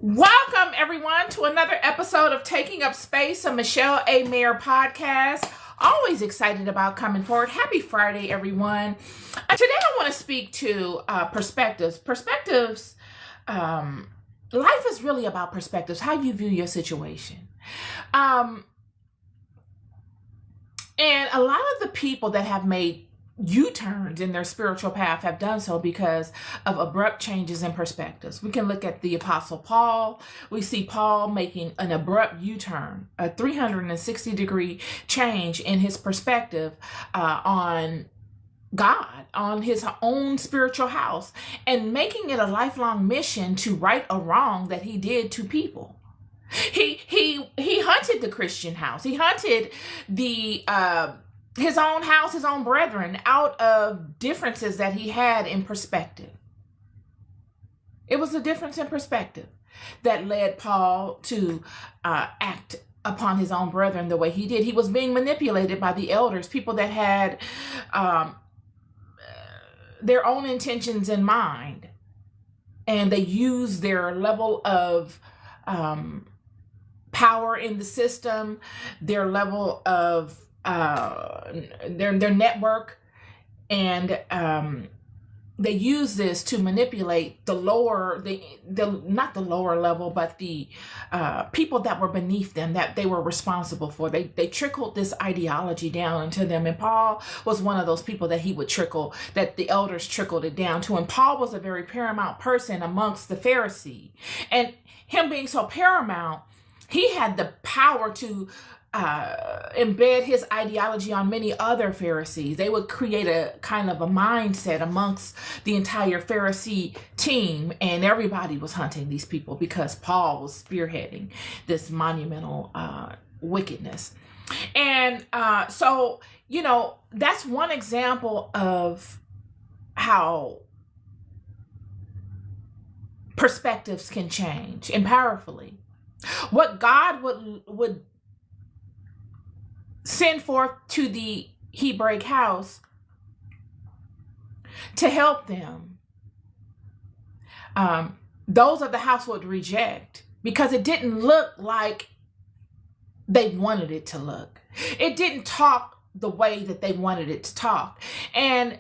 Welcome, everyone, to another episode of Taking Up Space, a Michelle A. Mayer podcast. Always excited about coming forward. Happy Friday, everyone. Today, I want to speak to perspectives. Life is really about perspectives, how you view your situation. And a lot of the people that have made U-turns in their spiritual path have done so because of abrupt changes in perspectives. We can look at the Apostle Paul. We see Paul making an abrupt U-turn, a 360-degree change in his perspective on God, on his own spiritual house, and making it a lifelong mission to right a wrong that he did to people. He hunted the Christian house. He hunted the his own house, his own brethren, out of differences that he had in perspective. It was a difference in perspective that led Paul to act upon his own brethren the way he did. He was being manipulated by the elders, people that had their own intentions in mind, and they used their level of power in the system, their level of their network, and they use this to manipulate the not the lower level, but the people that were beneath them, that they were responsible for. They trickled this ideology down into them, and Paul was one of those people that that the elders trickled it down to. And Paul was a very paramount person amongst the Pharisees, and him being so paramount, he had the power to embed his ideology on many other Pharisees. They would create a kind of a mindset amongst the entire Pharisee team, and everybody was hunting these people because Paul was spearheading this monumental wickedness. And so, that's one example of how perspectives can change and powerfully. What God would send forth to the Hebraic house to help them, those of the house would reject because it didn't look like they wanted it to look. It didn't talk the way that they wanted it to talk. And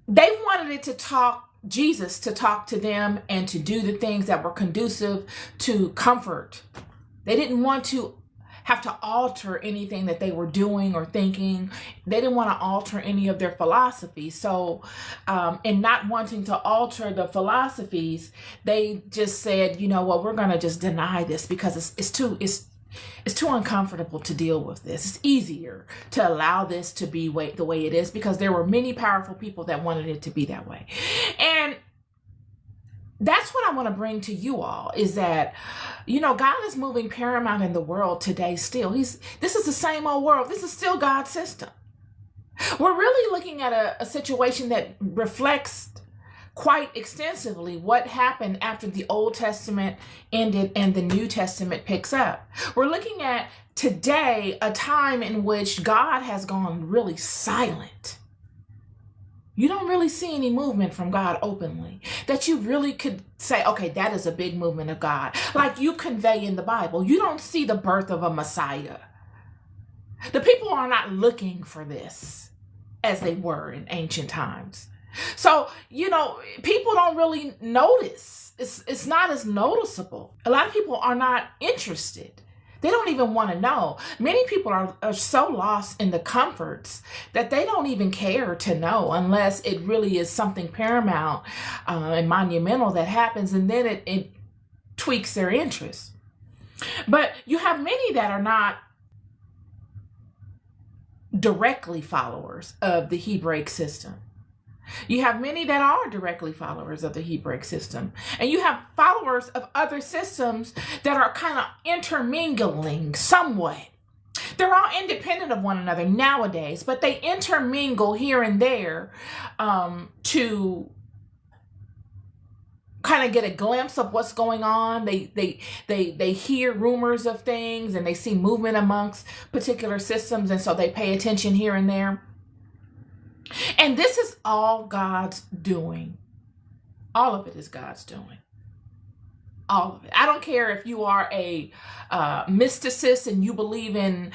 they wanted it to talk, Jesus to talk to them and to do the things that were conducive to comfort. They didn't want to have to alter anything that they were doing or thinking. They didn't want to alter any of their philosophies. So in not wanting to alter the philosophies, they just said, we're going to just deny this because it's too uncomfortable to deal with this. It's easier to allow this to be the way it is because there were many powerful people that wanted it to be that way. And that's what I want to bring to you all is that, God is moving paramount in the world today still. This is the same old world. This is still God's system. We're really looking at a situation that reflects quite extensively what happened after the Old Testament ended and the New Testament picks up. We're looking at today a time in which God has gone really silent. You don't really see any movement from God openly that you really could say, okay, that is a big movement of God. Like you convey in the Bible, you don't see the birth of a Messiah. The people are not looking for this as they were in ancient times. So, people don't really notice. It's not as noticeable. A lot of people are not interested. They don't even want to know. Many people are so lost in the comforts that they don't even care to know unless it really is something paramount and monumental that happens, and then it tweaks their interest. But you have many that are not directly followers of the Hebraic system. You have many that are directly followers of the Hebraic system. And you have followers of other systems that are kind of intermingling somewhat. They're all independent of one another nowadays, but they intermingle here and there to kind of get a glimpse of what's going on. They hear rumors of things and they see movement amongst particular systems, and so they pay attention here and there. And this is all God's doing. All of it is God's doing. All of it. I don't care if you are a mysticist and you believe in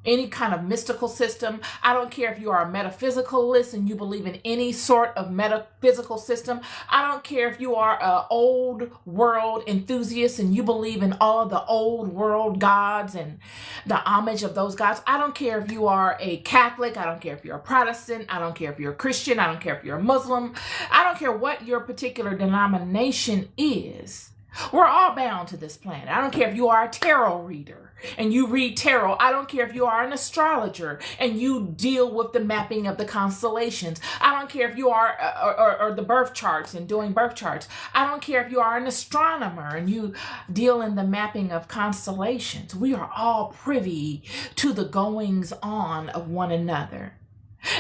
any kind of mystical system. I don't care if you are a metaphysicalist and you believe in any sort of metaphysical system. I don't care if you are an old world enthusiast and you believe in all of the old world gods and the homage of those gods. I don't care if you are a Catholic. I don't care if you're a Protestant. I don't care if you're a Christian. I don't care if you're a Muslim. I don't care what your particular denomination is. We're all bound to this planet. I don't care if you are a tarot reader and you read tarot. I don't care if you are an astrologer and you deal with the mapping of the constellations. I don't care if you are or the birth charts and doing birth charts. I don't care if you are an astronomer and you deal in the mapping of constellations. We are all privy to the goings on of one another.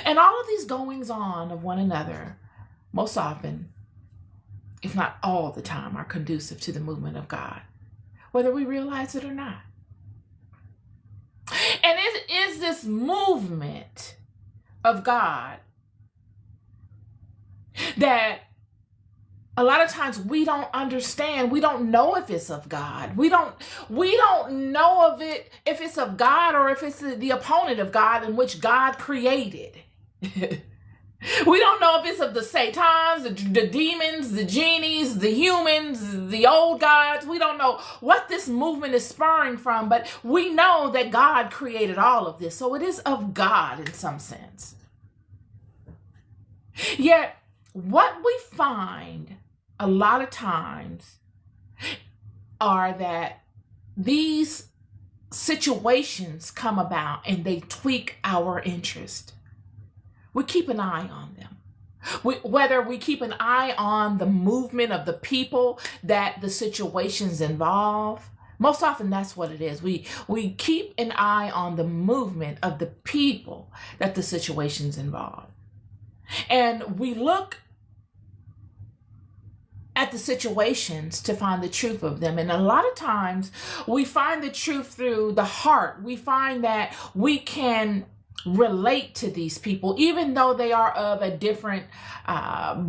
And all of these goings on of one another, most often, if not all the time, are conducive to the movement of God, whether we realize it or not. And it is this movement of God that a lot of times we don't understand. We don't know if it's of God. We don't know of it if it's of God or if it's the opponent of God in which God created. We don't know if it's of the Satans, the demons, the genies, the humans, the old gods. We don't know what this movement is spurring from, but we know that God created all of this. So it is of God in some sense. Yet, what we find a lot of times are that these situations come about and they tweak our interest. We keep an eye on them. Whether we keep an eye on the movement of the people that the situations involve, most often that's what it is. We keep an eye on the movement of the people that the situations involve. And we look at the situations to find the truth of them. And a lot of times we find the truth through the heart. We find that we can relate to these people, even though they are of a different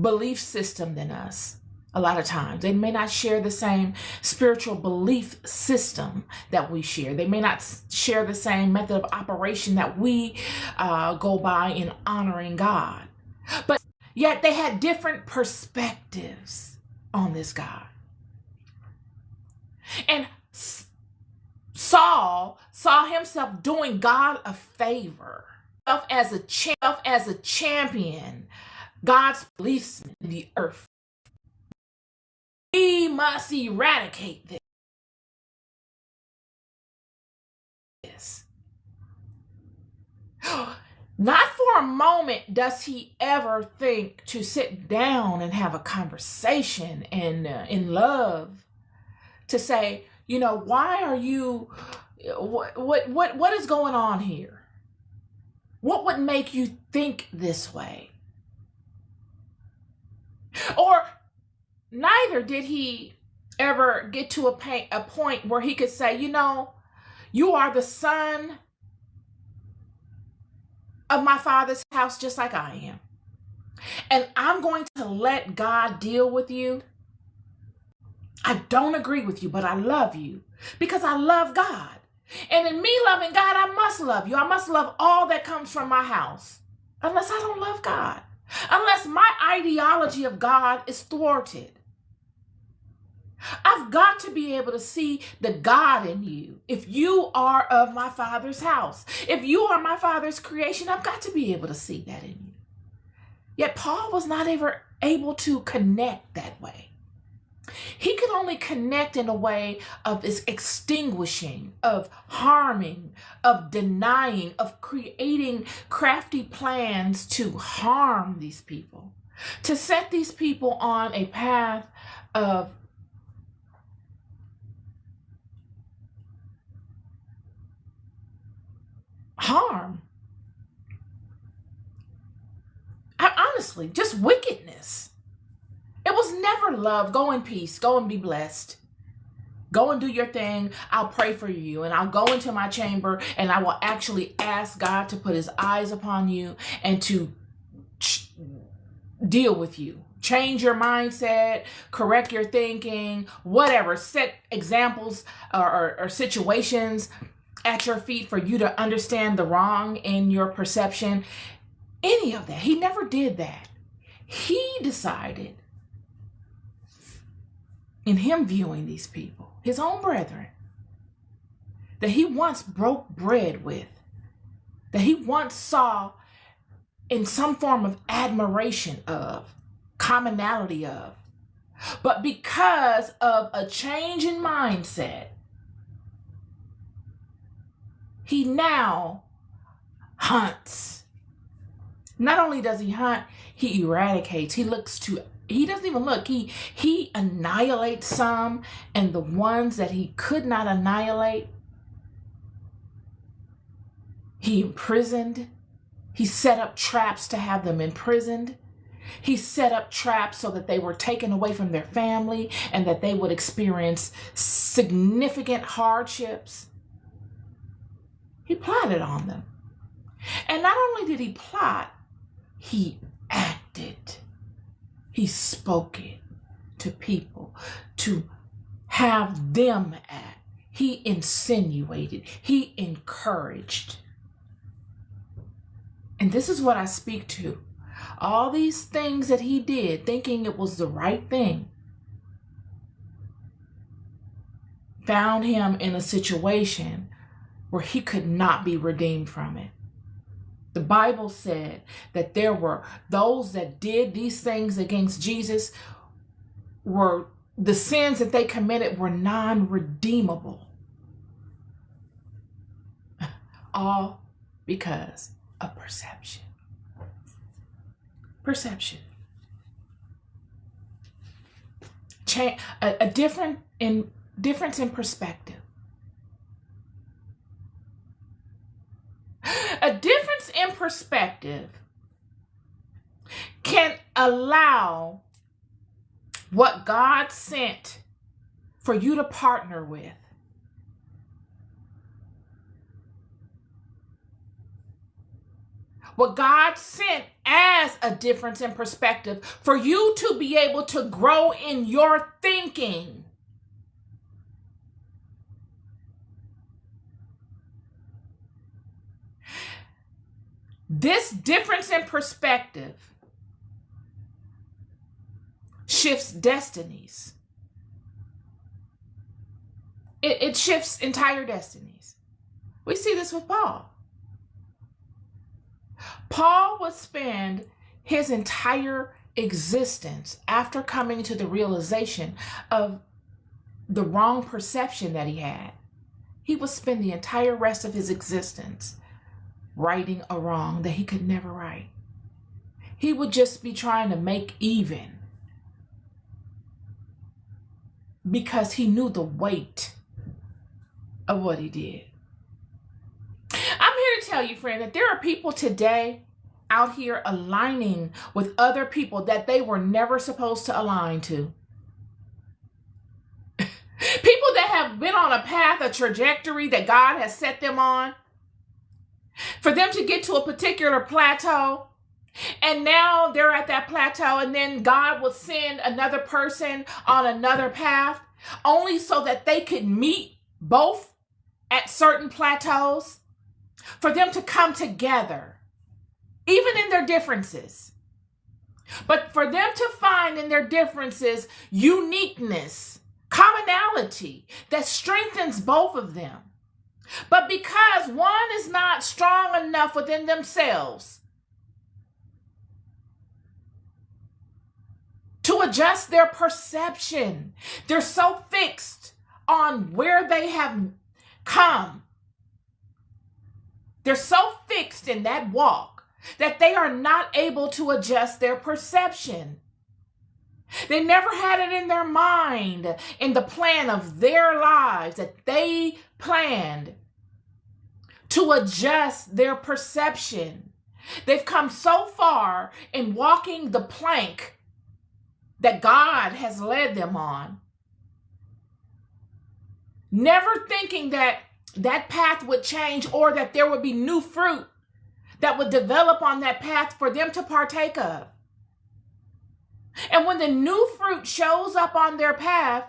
belief system than us. A lot of times they may not share the same spiritual belief system that we share. They may not share the same method of operation that we go by in honoring God. But yet they had different perspectives on this God. And Saul saw himself doing God a favor, as a champion, God's policeman in the earth. We must eradicate this. Not for a moment does he ever think to sit down and have a conversation and in love to say, you know, why are you, what is going on here? What would make you think this way? Or neither did he ever get to a point where he could say, you know, you are the son of my father's house just like I am. And I'm going to let God deal with you. I don't agree with you, but I love you because I love God. And in me loving God, I must love you. I must love all that comes from my house, unless I don't love God, unless my ideology of God is thwarted. I've got to be able to see the God in you. If you are of my Father's house, if you are my Father's creation, I've got to be able to see that in you. Yet Paul was not ever able to connect that way. He could only connect in a way of extinguishing, of harming, of denying, of creating crafty plans to harm these people, to set these people on a path of harm. Honestly, just wickedness. It was never love. Go in peace. Go and be blessed. Go and do your thing. I'll pray for you and I'll go into my chamber and I will actually ask God to put his eyes upon you and to deal with you, change your mindset, correct your thinking, whatever, set examples or situations at your feet for you to understand the wrong in your perception. Any of that. He never did that. He decided, in him viewing these people, his own brethren, that he once broke bread with, that he once saw in some form of admiration of, commonality of. But because of a change in mindset, he now hunts. Not only does he hunt, he eradicates. He doesn't even look. He annihilates some, and the ones that he could not annihilate, he imprisoned. He set up traps to have them imprisoned. He set up traps so that they were taken away from their family and that they would experience significant hardships. He plotted on them. And not only did he plot, he acted. He spoke it to people to have them act. He insinuated. He encouraged. And this is what I speak to. All these things that he did, thinking it was the right thing, found him in a situation where he could not be redeemed from it. The Bible said that there were those that did these things against Jesus, were the sins that they committed were non-redeemable. All because of perception. Perception. A difference in perspective. A difference in perspective can allow what God sent for you to partner with what God sent as a difference in perspective for you to be able to grow in your thinking. This difference in perspective shifts destinies. It shifts entire destinies. We see this with Paul. Paul would spend his entire existence after coming to the realization of the wrong perception that he had. He would spend the entire rest of his existence righting a wrong that he could never right. He would just be trying to make even because he knew the weight of what he did. I'm here to tell you, friend, that there are people today out here aligning with other people that they were never supposed to align to. People that have been on a path, a trajectory that God has set them on, for them to get to a particular plateau, and now they're at that plateau, and then God will send another person on another path, only so that they could meet both at certain plateaus, for them to come together, even in their differences. But for them to find in their differences uniqueness, commonality that strengthens both of them. But because one is not strong enough within themselves to adjust their perception, they're so fixed on where they have come. They're so fixed in that walk that they are not able to adjust their perception. They never had it in their mind, in the plan of their lives that they planned to adjust their perception. They've come so far in walking the plank that God has led them on, never thinking that that path would change or that there would be new fruit that would develop on that path for them to partake of. And when the new fruit shows up on their path,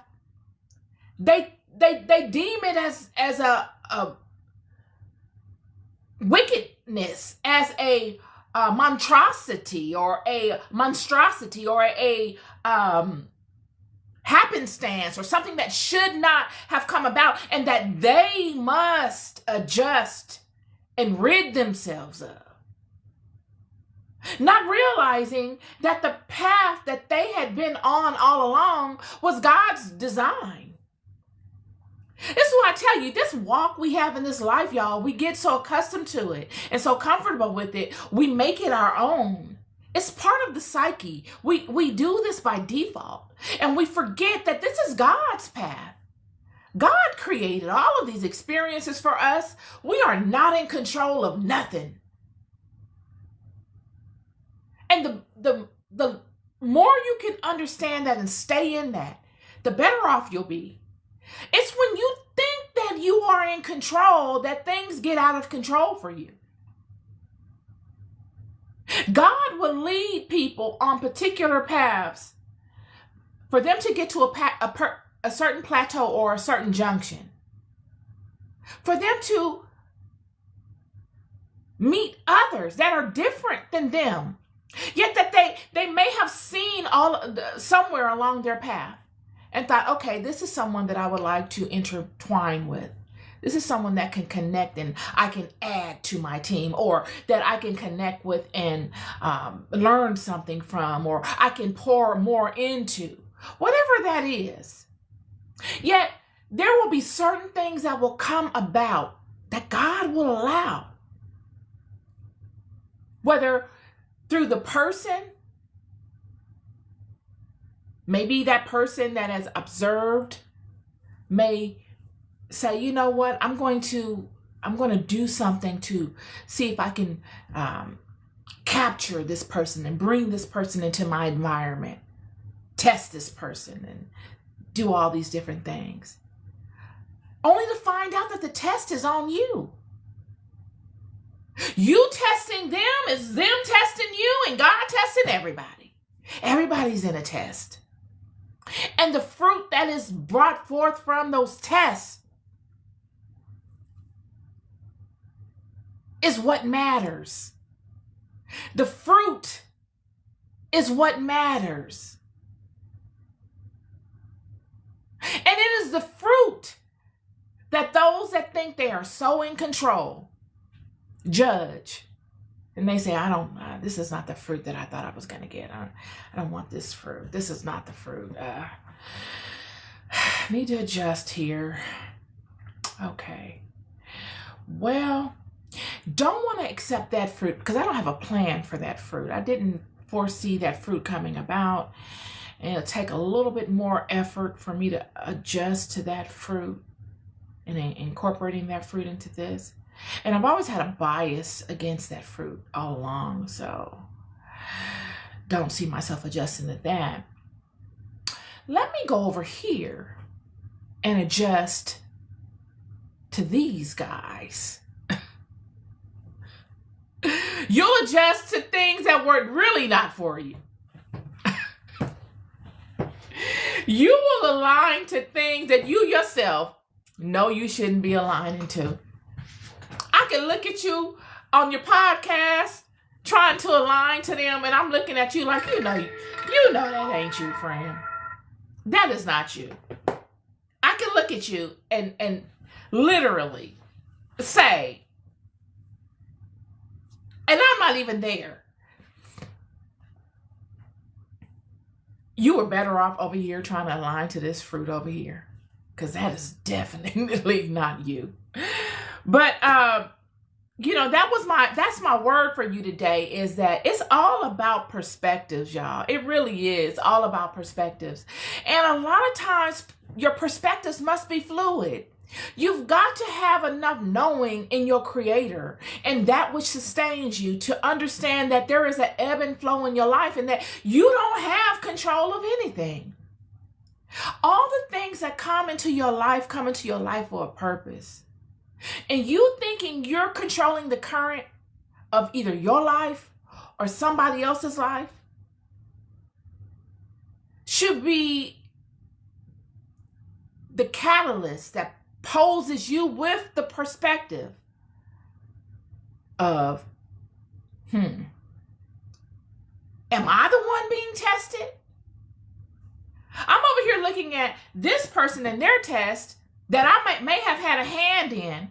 they deem it as a wickedness, as a monstrosity or a happenstance or something that should not have come about, and that they must adjust and rid themselves of. Not realizing that the path that they had been on all along was God's design. This is what I tell you, this walk we have in this life, y'all, we get so accustomed to it and so comfortable with it, we make it our own. It's part of the psyche. We do this by default, and we forget that this is God's path. God created all of these experiences for us. We are not in control of nothing. And the more you can understand that and stay in that, the better off you'll be. It's when you think that you are in control that things get out of control for you. God will lead people on particular paths for them to get to a certain plateau or a certain junction, for them to meet others that are different than them, yet that they may have seen somewhere along their path and thought, okay, this is someone that I would like to intertwine with. This is someone that can connect and I can add to my team, or that I can connect with and learn something from, or I can pour more into, whatever that is. Yet there will be certain things that will come about that God will allow, whether through the person, maybe that person that has observed may say, you know what, I'm going to do something to see if I can capture this person and bring this person into my environment, test this person and do all these different things, only to find out that the test is on you. You testing them is them testing you, and God testing everybody. Everybody's in a test. And the fruit that is brought forth from those tests is what matters. The fruit is what matters. And it is the fruit that those that think they are so in control judge. And they say, this is not the fruit that I thought I was going to get. I don't want this fruit. This is not the fruit. Need to adjust here. Okay. Well, don't want to accept that fruit because I don't have a plan for that fruit. I didn't foresee that fruit coming about. And it'll take a little bit more effort for me to adjust to that fruit and incorporating that fruit into this. And I've always had a bias against that fruit all along, so don't see myself adjusting to that. Let me go over here and adjust to these guys. You'll adjust to things that were really not for you. You will align to things that you yourself know you shouldn't be aligning to. I can look at you on your podcast trying to align to them, and I'm looking at you like, you know that ain't you, friend. That is not you. I can look at you and literally say, and I'm not even there, you were better off over here trying to align to this fruit over here, because that is definitely not you. But that's my word for you today, is that it's all about perspectives, y'all. It really is all about perspectives. And a lot of times your perspectives must be fluid. You've got to have enough knowing in your Creator and that which sustains you to understand that there is an ebb and flow in your life and that you don't have control of anything. All the things that come into your life for a purpose. And you thinking you're controlling the current of either your life or somebody else's life, should be the catalyst that poses you with the perspective of, am I the one being tested? I'm over here looking at this person and their test that I may have had a hand in,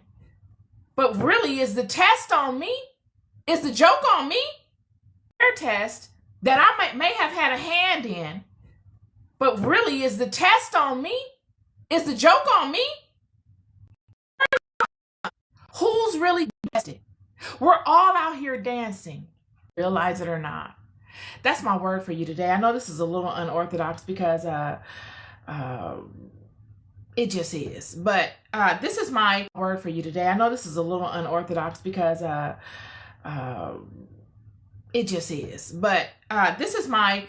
but really is the test on me? Is the joke on me? Their test that I may have had a hand in, but really is the test on me? Is the joke on me? Who's really tested? We're all out here dancing, realize it or not. That's my word for you today. I know this is a little unorthodox because it just is. But this is my word for you today. I know this is a little unorthodox because it just is. But this is my,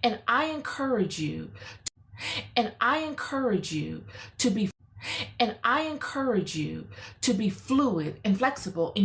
and I encourage you to be fluid and flexible in